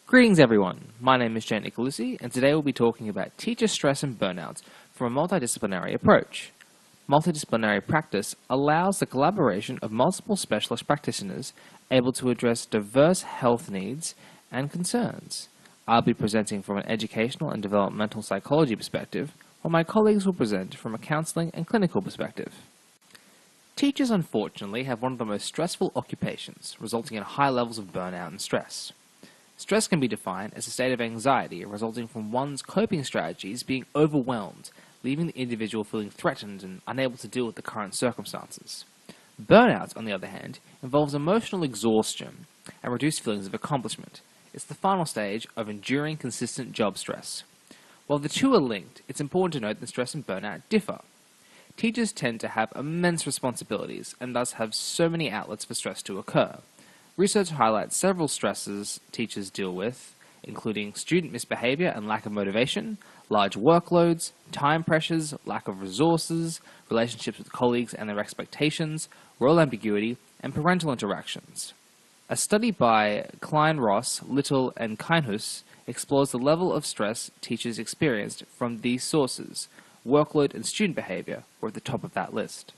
Greetings everyone, my name is Jake Nicolussi and today we'll be talking about teacher stress and burnout from a multidisciplinary approach. Multidisciplinary practice allows the collaboration of multiple specialist practitioners able to address diverse health needs and concerns. I'll be presenting from an educational and developmental psychology perspective, while my colleagues will present from a counseling and clinical perspective. Teachers unfortunately have one of the most stressful occupations, resulting in high levels of burnout and stress. Stress can be defined as a state of anxiety resulting from one's coping strategies being overwhelmed, leaving the individual feeling threatened and unable to deal with the current circumstances. Burnout, on the other hand, involves emotional exhaustion and reduced feelings of accomplishment. It's the final stage of enduring consistent job stress. While the two are linked, it's important to note that stress and burnout differ. Teachers tend to have immense responsibilities and thus have so many outlets for stress to occur. Research highlights several stresses teachers deal with, including student misbehavior and lack of motivation, large workloads, time pressures, lack of resources, relationships with colleagues and their expectations, role ambiguity, and parental interactions. A study by Klein-Ross, Little, and Kinehus explores the level of stress teachers experienced from these sources. Workload and student behavior were at the top of that list.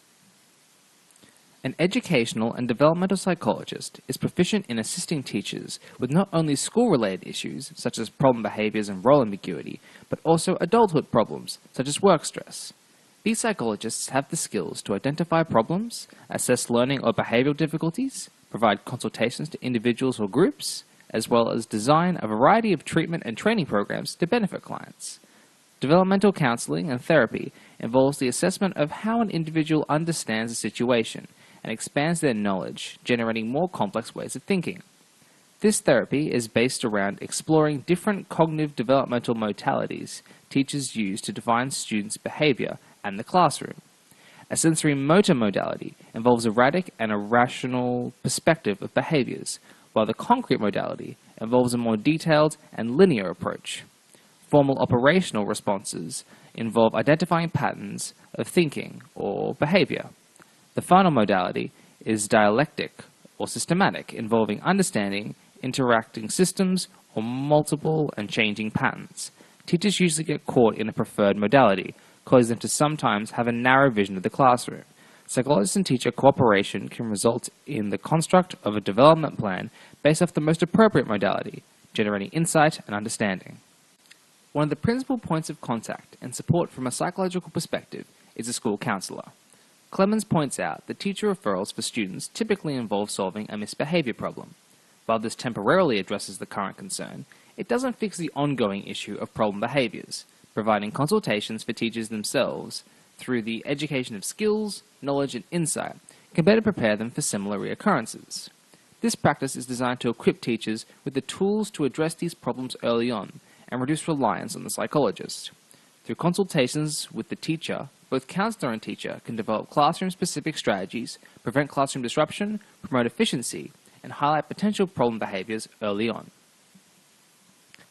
An educational and developmental psychologist is proficient in assisting teachers with not only school-related issues, such as problem behaviors and role ambiguity, but also adulthood problems, such as work stress. These psychologists have the skills to identify problems, assess learning or behavioral difficulties, provide consultations to individuals or groups, as well as design a variety of treatment and training programs to benefit clients. Developmental counseling and therapy involves the assessment of how an individual understands a situation and expands their knowledge, generating more complex ways of thinking. This therapy is based around exploring different cognitive developmental modalities teachers use to define students' behavior and the classroom. A sensory motor modality involves erratic and irrational perspective of behaviors, while the concrete modality involves a more detailed and linear approach. Formal operational responses involve identifying patterns of thinking or behavior. The final modality is dialectic or systematic, involving understanding, interacting systems, or multiple and changing patterns. Teachers usually get caught in a preferred modality, causing them to sometimes have a narrow vision of the classroom. Psychologist and teacher cooperation can result in the construct of a development plan based off the most appropriate modality, generating insight and understanding. One of the principal points of contact and support from a psychological perspective is a school counselor. Clemens points out that teacher referrals for students typically involve solving a misbehavior problem. While this temporarily addresses the current concern, it doesn't fix the ongoing issue of problem behaviors, providing consultations for teachers themselves through the education of skills, knowledge, and insight can better prepare them for similar reoccurrences. This practice is designed to equip teachers with the tools to address these problems early on and reduce reliance on the psychologist. Through consultations with the teacher, both counselor and teacher can develop classroom-specific strategies, prevent classroom disruption, promote efficiency, and highlight potential problem behaviors early on.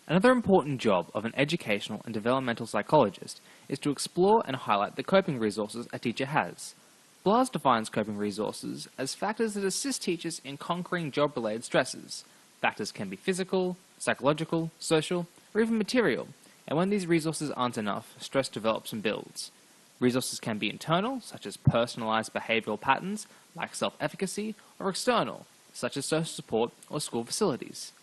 Another important job of an educational and developmental psychologist is to explore and highlight the coping resources a teacher has. Blas defines coping resources as factors that assist teachers in conquering job-related stresses. Factors can be physical, psychological, social, or even material, and when these resources aren't enough, stress develops and builds. Resources can be internal, such as personalized behavioral patterns, like self-efficacy, or external, such as social support or school facilities.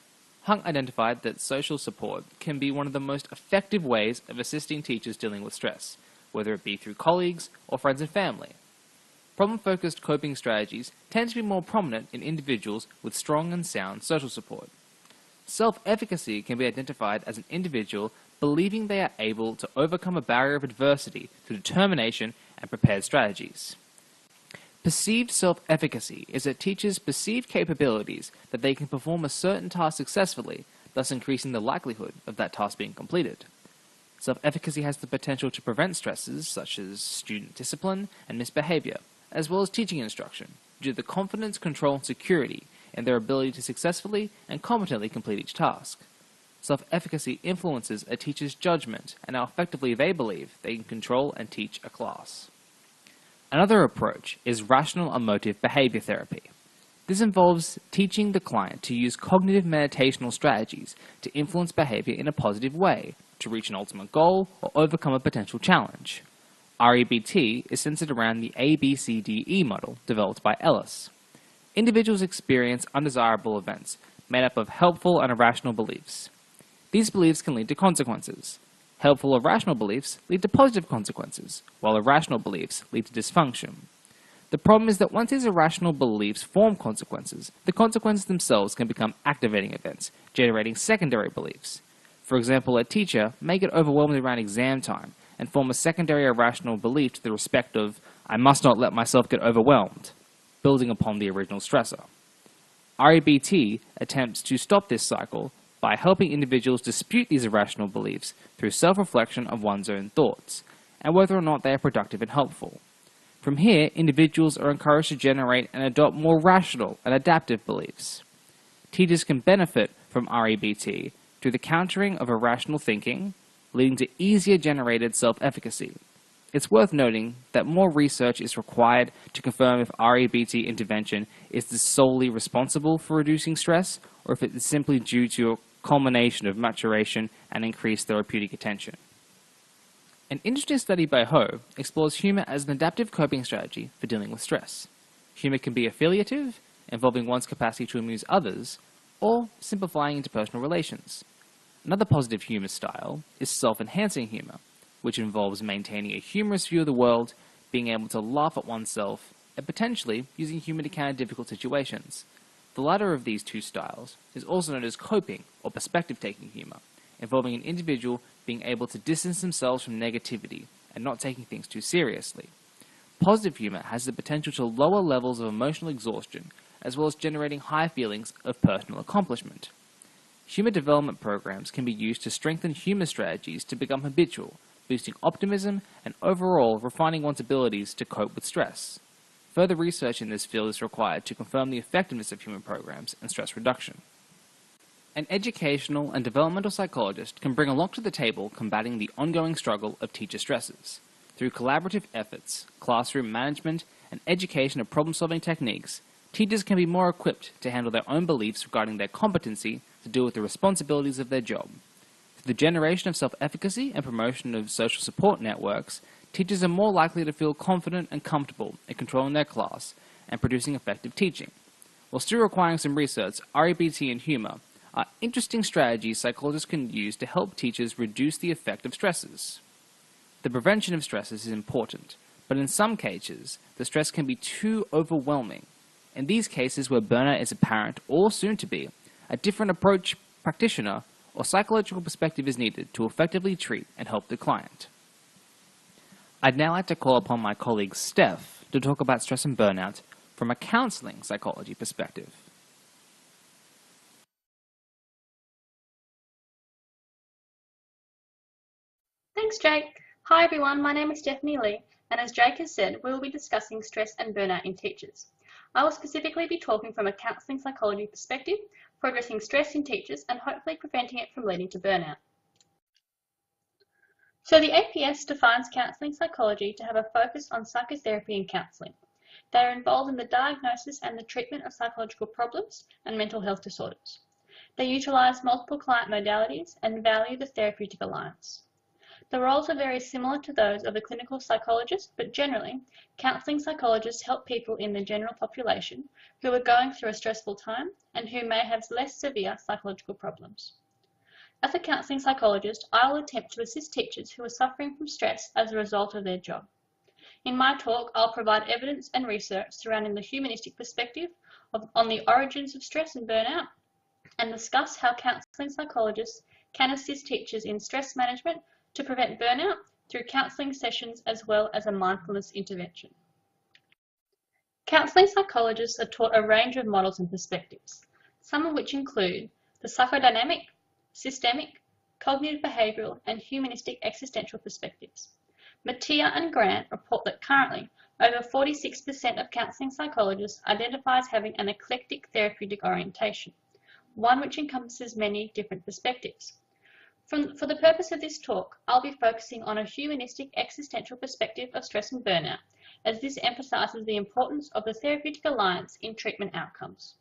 Hung identified that social support can be one of the most effective ways of assisting teachers dealing with stress, whether it be through colleagues or friends and family. Problem-focused coping strategies tend to be more prominent in individuals with strong and sound social support. Self-efficacy can be identified as an individual believing they are able to overcome a barrier of adversity through determination and prepared strategies. Perceived self-efficacy is a teacher's perceived capabilities that they can perform a certain task successfully, thus increasing the likelihood of that task being completed. Self-efficacy has the potential to prevent stresses such as student discipline and misbehavior, as well as teaching instruction, due to the confidence, control, and security in their ability to successfully and competently complete each task. Self-efficacy influences a teacher's judgment and how effectively they believe they can control and teach a class. Another approach is rational emotive behavior therapy. This involves teaching the client to use cognitive meditational strategies to influence behavior in a positive way, to reach an ultimate goal or overcome a potential challenge. REBT is centered around the ABCDE model developed by Ellis. Individuals experience undesirable events made up of helpful and irrational beliefs. These beliefs can lead to consequences. Helpful or rational beliefs lead to positive consequences, while irrational beliefs lead to dysfunction. The problem is that once these irrational beliefs form consequences, the consequences themselves can become activating events, generating secondary beliefs. For example, a teacher may get overwhelmed around exam time and form a secondary irrational belief to the respect of, "I must not let myself get overwhelmed," building upon the original stressor. REBT attempts to stop this cycle by helping individuals dispute these irrational beliefs through self-reflection of one's own thoughts, and whether or not they are productive and helpful. From here, individuals are encouraged to generate and adopt more rational and adaptive beliefs. Teachers can benefit from REBT through the countering of irrational thinking, leading to easier generated self-efficacy. It's worth noting that more research is required to confirm if REBT intervention is solely responsible for reducing stress, or if it is simply due to a culmination of maturation and increased therapeutic attention. An interesting study by Ho explores humor as an adaptive coping strategy for dealing with stress. Humor can be affiliative, involving one's capacity to amuse others, or simplifying interpersonal relations. Another positive humor style is self-enhancing humor, which involves maintaining a humorous view of the world, being able to laugh at oneself, and potentially using humor to counter difficult situations. The latter of these two styles is also known as coping or perspective-taking humor, involving an individual being able to distance themselves from negativity and not taking things too seriously. Positive humor has the potential to lower levels of emotional exhaustion, as well as generating high feelings of personal accomplishment. Humor development programs can be used to strengthen humor strategies to become habitual, boosting optimism and overall refining one's abilities to cope with stress. Further research in this field is required to confirm the effectiveness of humor programs and stress reduction. An educational and developmental psychologist can bring a lot to the table combating the ongoing struggle of teacher stresses. Through collaborative efforts, classroom management, and education of problem-solving techniques, teachers can be more equipped to handle their own beliefs regarding their competency to deal with the responsibilities of their job. Through the generation of self-efficacy and promotion of social support networks, teachers are more likely to feel confident and comfortable in controlling their class and producing effective teaching. While still requiring some research, REBT and humor are interesting strategies psychologists can use to help teachers reduce the effect of stresses. The prevention of stresses is important, but in some cases, the stress can be too overwhelming. In these cases where burnout is apparent or soon to be, a different approach, practitioner, or psychological perspective is needed to effectively treat and help the client. I'd now like to call upon my colleague Steph to talk about stress and burnout from a counseling psychology perspective. Thanks, Jake. Hi everyone, my name is Stephanie Lee, and as Jake has said, we will be discussing stress and burnout in teachers. I will specifically be talking from a counselling psychology perspective for addressing stress in teachers and hopefully preventing it from leading to burnout. So the APS defines counselling psychology to have a focus on psychotherapy and counselling. They are involved in the diagnosis and the treatment of psychological problems and mental health disorders. They utilise multiple client modalities and value the therapeutic alliance. The roles are very similar to those of a clinical psychologist, but generally, counselling psychologists help people in the general population who are going through a stressful time and who may have less severe psychological problems. As a counselling psychologist, I will attempt to assist teachers who are suffering from stress as a result of their job. In my talk, I'll provide evidence and research surrounding the humanistic perspective on the origins of stress and burnout, and discuss how counselling psychologists can assist teachers in stress management to prevent burnout through counselling sessions as well as a mindfulness intervention. Counselling psychologists are taught a range of models and perspectives, some of which include the psychodynamic, systemic, cognitive behavioural and humanistic existential perspectives. Mattia and Grant report that currently over 46% of counselling psychologists identify as having an eclectic therapeutic orientation, one which encompasses many different perspectives. For the purpose of this talk, I'll be focusing on a humanistic existential perspective of stress and burnout as this emphasizes the importance of the therapeutic alliance in treatment outcomes.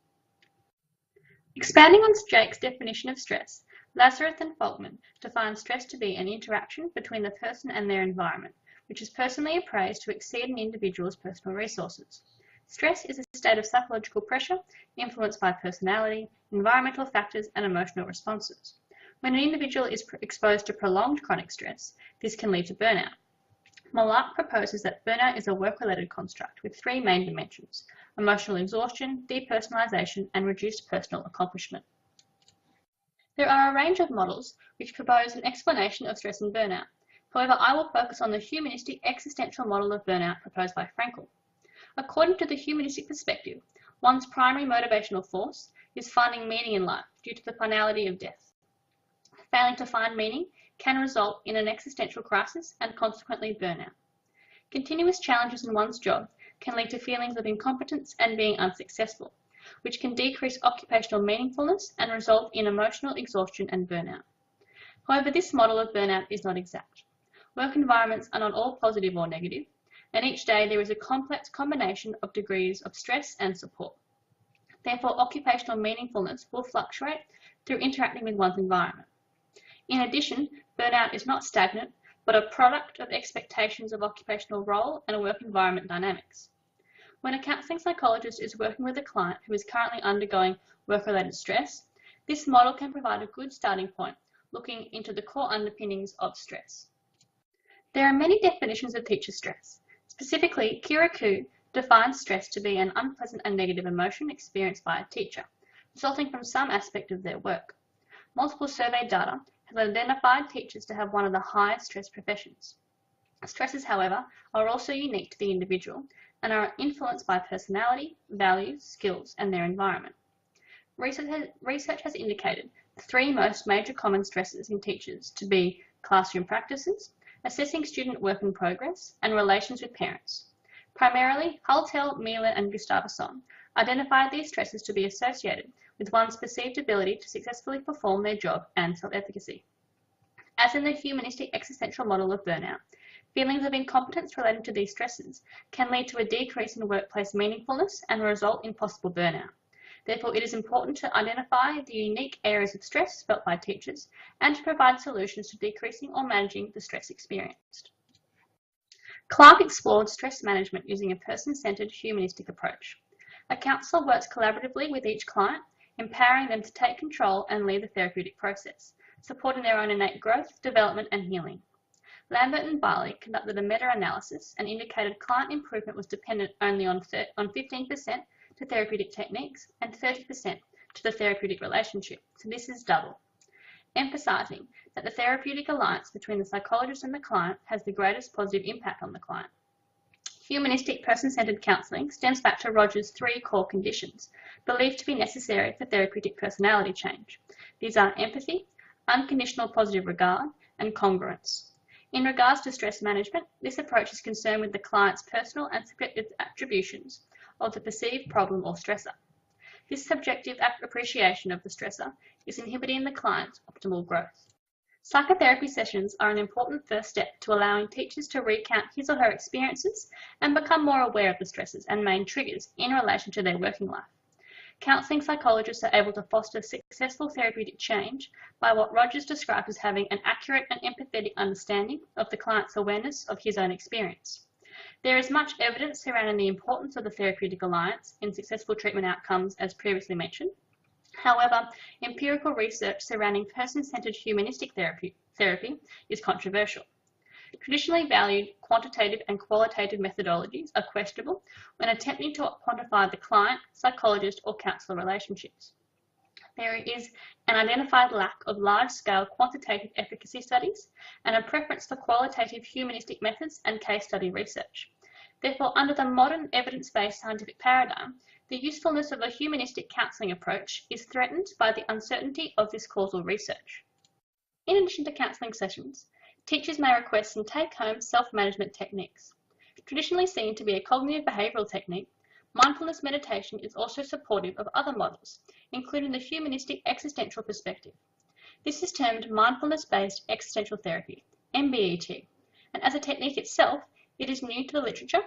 Expanding on Jake's definition of stress, Lazarus and Folkman define stress to be an interaction between the person and their environment, which is personally appraised to exceed an individual's personal resources. Stress is a state of psychological pressure influenced by personality, environmental factors, and emotional responses. When an individual is exposed to prolonged chronic stress, this can lead to burnout. Malak proposes that burnout is a work-related construct with three main dimensions: emotional exhaustion, depersonalization, and reduced personal accomplishment. There are a range of models which propose an explanation of stress and burnout. However, I will focus on the humanistic existential model of burnout proposed by Frankl. According to the humanistic perspective, one's primary motivational force is finding meaning in life due to the finality of death. Failing to find meaning can result in an existential crisis and consequently burnout. Continuous challenges in one's job can lead to feelings of incompetence and being unsuccessful, which can decrease occupational meaningfulness and result in emotional exhaustion and burnout. However, this model of burnout is not exact. Work environments are not all positive or negative, and each day there is a complex combination of degrees of stress and support. Therefore, occupational meaningfulness will fluctuate through interacting with one's environment. In addition, burnout is not stagnant, but a product of expectations of occupational role and work environment dynamics. When a counselling psychologist is working with a client who is currently undergoing work-related stress, this model can provide a good starting point looking into the core underpinnings of stress. There are many definitions of teacher stress. Specifically, Kirikou defines stress to be an unpleasant and negative emotion experienced by a teacher, resulting from some aspect of their work. Multiple survey data have identified teachers to have one of the highest stress professions. Stresses, however, are also unique to the individual and are influenced by personality, values, skills, and their environment. Research has indicated the three most major common stresses in teachers to be classroom practices, assessing student work in progress, and relations with parents. Primarily, Hultel, Miller, and Gustafsson identified these stresses to be associated with one's perceived ability to successfully perform their job and self-efficacy. As in the humanistic existential model of burnout, feelings of incompetence related to these stresses can lead to a decrease in workplace meaningfulness and result in possible burnout. Therefore, it is important to identify the unique areas of stress felt by teachers and to provide solutions to decreasing or managing the stress experienced. Clark explored stress management using a person-centered humanistic approach. A counsellor works collaboratively with each client, empowering them to take control and lead the therapeutic process, supporting their own innate growth, development, and healing. Lambert and Barley conducted a meta-analysis and indicated client improvement was dependent only on 15% to therapeutic techniques and 30% to the therapeutic relationship, so this is double, emphasizing that the therapeutic alliance between the psychologist and the client has the greatest positive impact on the client. Humanistic person-centered counselling stems back to Rogers' three core conditions, believed to be necessary for therapeutic personality change. These are empathy, unconditional positive regard, and congruence. In regards to stress management, this approach is concerned with the client's personal and subjective attributions of the perceived problem or stressor. This subjective appreciation of the stressor is inhibiting the client's optimal growth. Psychotherapy sessions are an important first step to allowing teachers to recount his or her experiences and become more aware of the stresses and main triggers in relation to their working life. Counselling psychologists are able to foster successful therapeutic change by what Rogers described as having an accurate and empathetic understanding of the client's awareness of his own experience. There is much evidence surrounding the importance of the therapeutic alliance in successful treatment outcomes, as previously mentioned. However, empirical research surrounding person-centered humanistic therapy is controversial. Traditionally valued quantitative and qualitative methodologies are questionable when attempting to quantify the client, psychologist, or counsellor relationships. There is an identified lack of large-scale quantitative efficacy studies and a preference for qualitative humanistic methods and case study research. Therefore, under the modern evidence-based scientific paradigm, the usefulness of a humanistic counselling approach is threatened by the uncertainty of this causal research. In addition to counselling sessions, teachers may request some take-home self-management techniques. Traditionally seen to be a cognitive behavioural technique, mindfulness meditation is also supportive of other models, including the humanistic existential perspective. This is termed mindfulness-based existential therapy, MBET, and as a technique itself, it is new to the literature,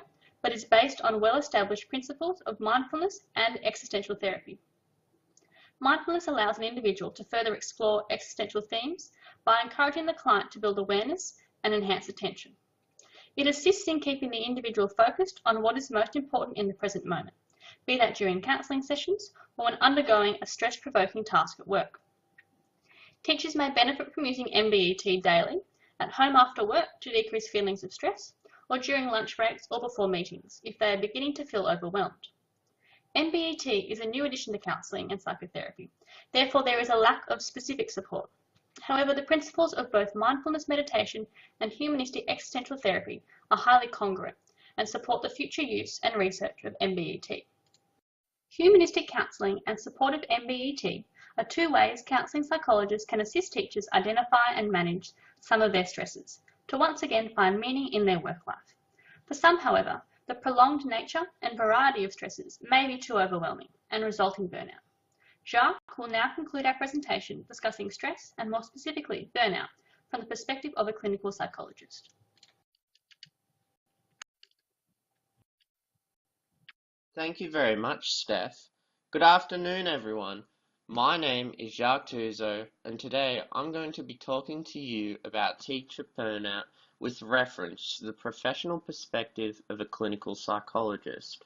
but is based on well-established principles of mindfulness and existential therapy. Mindfulness allows an individual to further explore existential themes by encouraging the client to build awareness and enhance attention. It assists in keeping the individual focused on what is most important in the present moment, be that during counselling sessions or when undergoing a stress-provoking task at work. Teachers may benefit from using MBET daily, at home after work to decrease feelings of stress, or during lunch breaks or before meetings if they are beginning to feel overwhelmed. MBET is a new addition to counselling and psychotherapy, therefore there is a lack of specific support. However, the principles of both mindfulness meditation and humanistic existential therapy are highly congruent and support the future use and research of MBET. Humanistic counselling and supportive MBET are two ways counselling psychologists can assist teachers identify and manage some of their stresses, to once again find meaning in their work life. For some, however, the prolonged nature and variety of stresses may be too overwhelming and result in burnout. Jacques will now conclude our presentation discussing stress and more specifically burnout from the perspective of a clinical psychologist. Thank you very much, Steph. Good afternoon, everyone. My name is Jacques Touzeau, and today I'm going to be talking to you about teacher burnout with reference to the professional perspective of a clinical psychologist.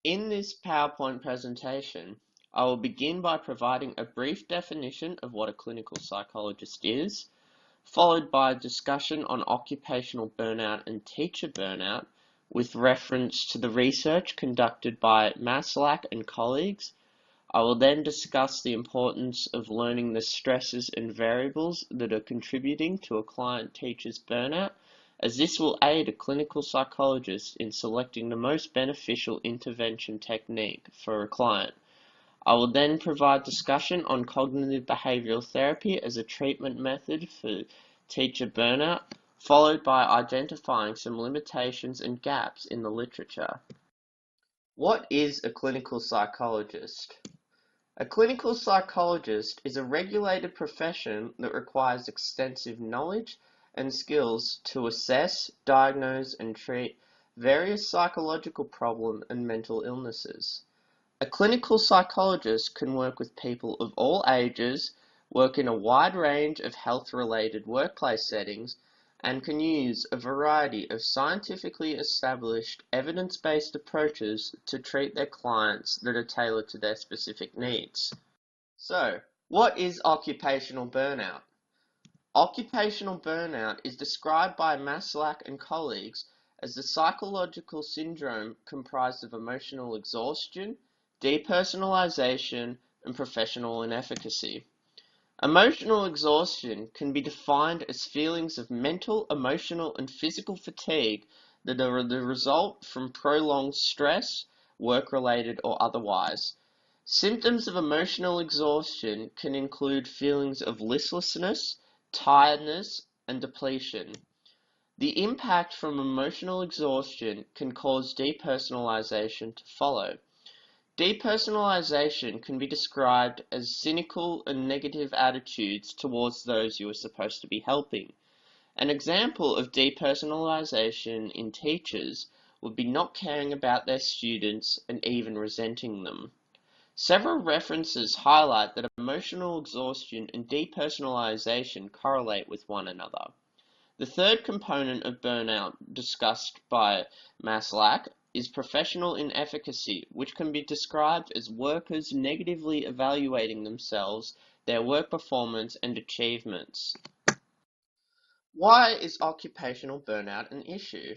In this PowerPoint presentation, I will begin by providing a brief definition of what a clinical psychologist is, followed by a discussion on occupational burnout and teacher burnout with reference to the research conducted by Maslach and colleagues. I will then discuss the importance of learning the stresses and variables that are contributing to a client-teacher's burnout, as this will aid a clinical psychologist in selecting the most beneficial intervention technique for a client. I will then provide discussion on cognitive behavioral therapy as a treatment method for teacher burnout, followed by identifying some limitations and gaps in the literature. What is a clinical psychologist? A clinical psychologist is a regulated profession that requires extensive knowledge and skills to assess, diagnose, and treat various psychological problems and mental illnesses. A clinical psychologist can work with people of all ages, work in a wide range of health-related workplace settings, and can use a variety of scientifically established evidence-based approaches to treat their clients that are tailored to their specific needs. So, what is occupational burnout? Occupational burnout is described by Maslach and colleagues as the psychological syndrome comprised of emotional exhaustion, depersonalization, and professional inefficacy. Emotional exhaustion can be defined as feelings of mental, emotional, and physical fatigue that are the result from prolonged stress, work-related or otherwise. Symptoms of emotional exhaustion can include feelings of listlessness, tiredness, and depletion. The impact from emotional exhaustion can cause depersonalization to follow. Depersonalization can be described as cynical and negative attitudes towards those you are supposed to be helping. An example of depersonalization in teachers would be not caring about their students and even resenting them. Several references highlight that emotional exhaustion and depersonalization correlate with one another. The third component of burnout discussed by Maslach is professional inefficacy, which can be described as workers negatively evaluating themselves, their work performance, and achievements. Why is occupational burnout an issue?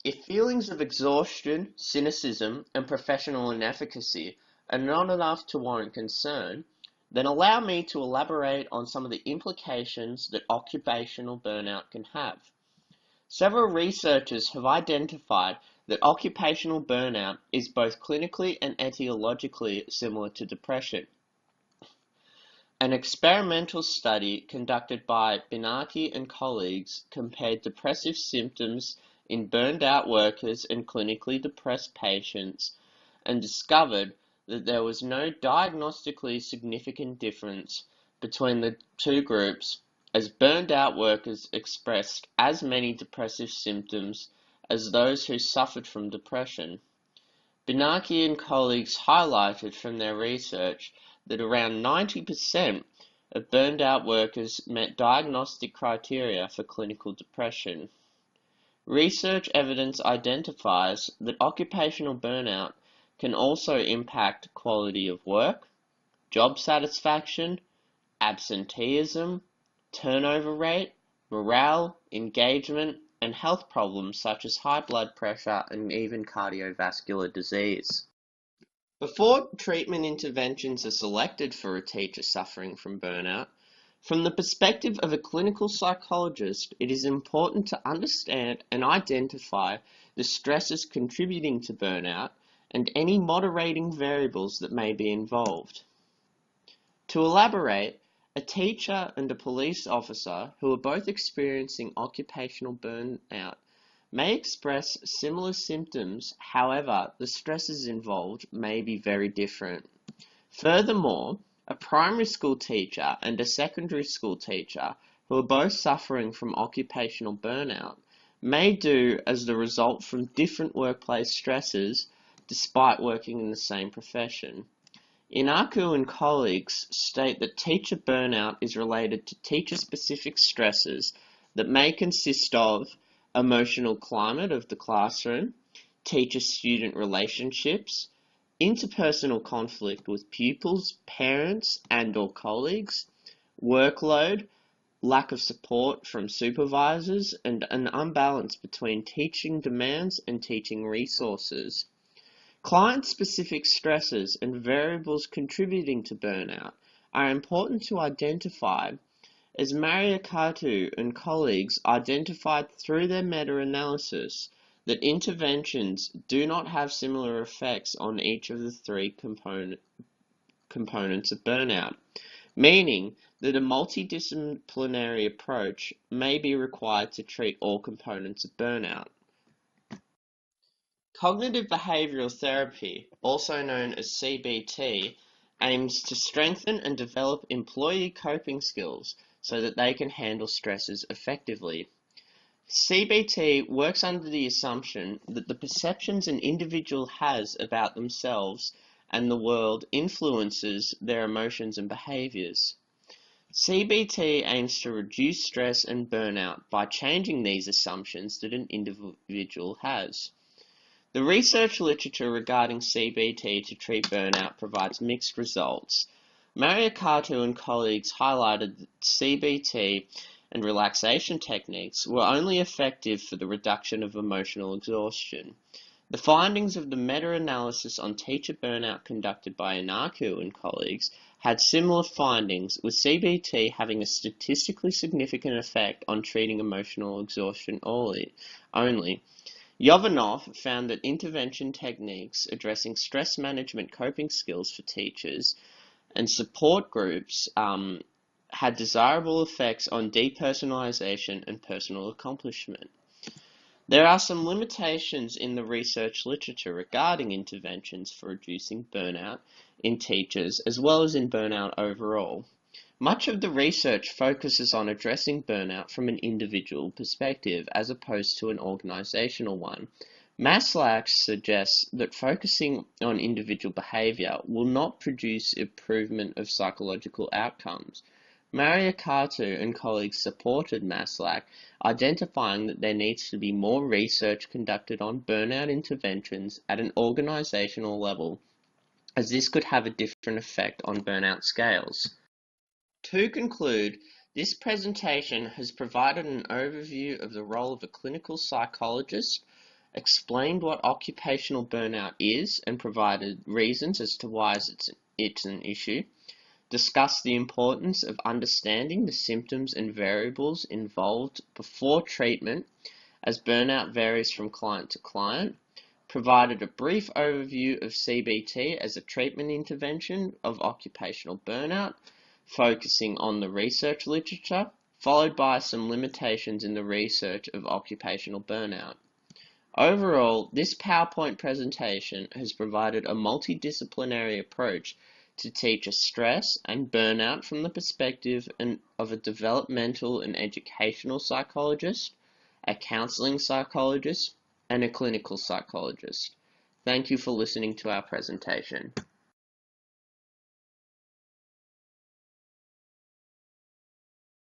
If feelings of exhaustion, cynicism, and professional inefficacy are not enough to warrant concern, then allow me to elaborate on some of the implications that occupational burnout can have. Several researchers have identified that occupational burnout is both clinically and etiologically similar to depression. An experimental study conducted by Binaki and colleagues compared depressive symptoms in burned out workers and clinically depressed patients and discovered that there was no diagnostically significant difference between the two groups, as burned out workers expressed as many depressive symptoms as those who suffered from depression. Binaki and colleagues highlighted from their research that around 90% of burned out workers met diagnostic criteria for clinical depression. Research evidence identifies that occupational burnout can also impact quality of work, job satisfaction, absenteeism, turnover rate, morale, engagement, and health problems such as high blood pressure and even cardiovascular disease. Before treatment interventions are selected for a teacher suffering from burnout, from the perspective of a clinical psychologist, it is important to understand and identify the stresses contributing to burnout and any moderating variables that may be involved. To elaborate, a teacher and a police officer who are both experiencing occupational burnout may express similar symptoms, however, the stresses involved may be very different. Furthermore, a primary school teacher and a secondary school teacher who are both suffering from occupational burnout may do as the result from different workplace stresses despite working in the same profession. Inaku and colleagues state that teacher burnout is related to teacher-specific stresses that may consist of emotional climate of the classroom, teacher-student relationships, interpersonal conflict with pupils, parents, and/or colleagues, workload, lack of support from supervisors, and an imbalance between teaching demands and teaching resources. Client-specific stresses and variables contributing to burnout are important to identify, as Maria Katu and colleagues identified through their meta-analysis that interventions do not have similar effects on each of the three components of burnout, meaning that a multidisciplinary approach may be required to treat all components of burnout. Cognitive behavioral therapy, also known as CBT, aims to strengthen and develop employee coping skills so that they can handle stresses effectively. CBT works under the assumption that the perceptions an individual has about themselves and the world influences their emotions and behaviors. CBT aims to reduce stress and burnout by changing these assumptions that an individual has. The research literature regarding CBT to treat burnout provides mixed results. Maria Katu and colleagues highlighted that CBT and relaxation techniques were only effective for the reduction of emotional exhaustion. The findings of the meta-analysis on teacher burnout conducted by Inaku and colleagues had similar findings, with CBT having a statistically significant effect on treating emotional exhaustion only. Yovanov found that intervention techniques addressing stress management coping skills for teachers and support groups had desirable effects on depersonalization and personal accomplishment. There are some limitations in the research literature regarding interventions for reducing burnout in teachers as well as in burnout overall. Much of the research focuses on addressing burnout from an individual perspective as opposed to an organizational one. Maslach suggests that focusing on individual behavior will not produce improvement of psychological outcomes. Maria Katu and colleagues supported Maslach, identifying that there needs to be more research conducted on burnout interventions at an organizational level, as this could have a different effect on burnout scales. To conclude, this presentation has provided an overview of the role of a clinical psychologist, explained what occupational burnout is and provided reasons as to why it's an issue, discussed the importance of understanding the symptoms and variables involved before treatment as burnout varies from client to client, provided a brief overview of CBT as a treatment intervention of occupational burnout, focusing on the research literature, followed by some limitations in the research of occupational burnout. Overall, this PowerPoint presentation has provided a multidisciplinary approach to teacher stress and burnout from the perspective of a developmental and educational psychologist, a counseling psychologist, and a clinical psychologist. Thank you for listening to our presentation.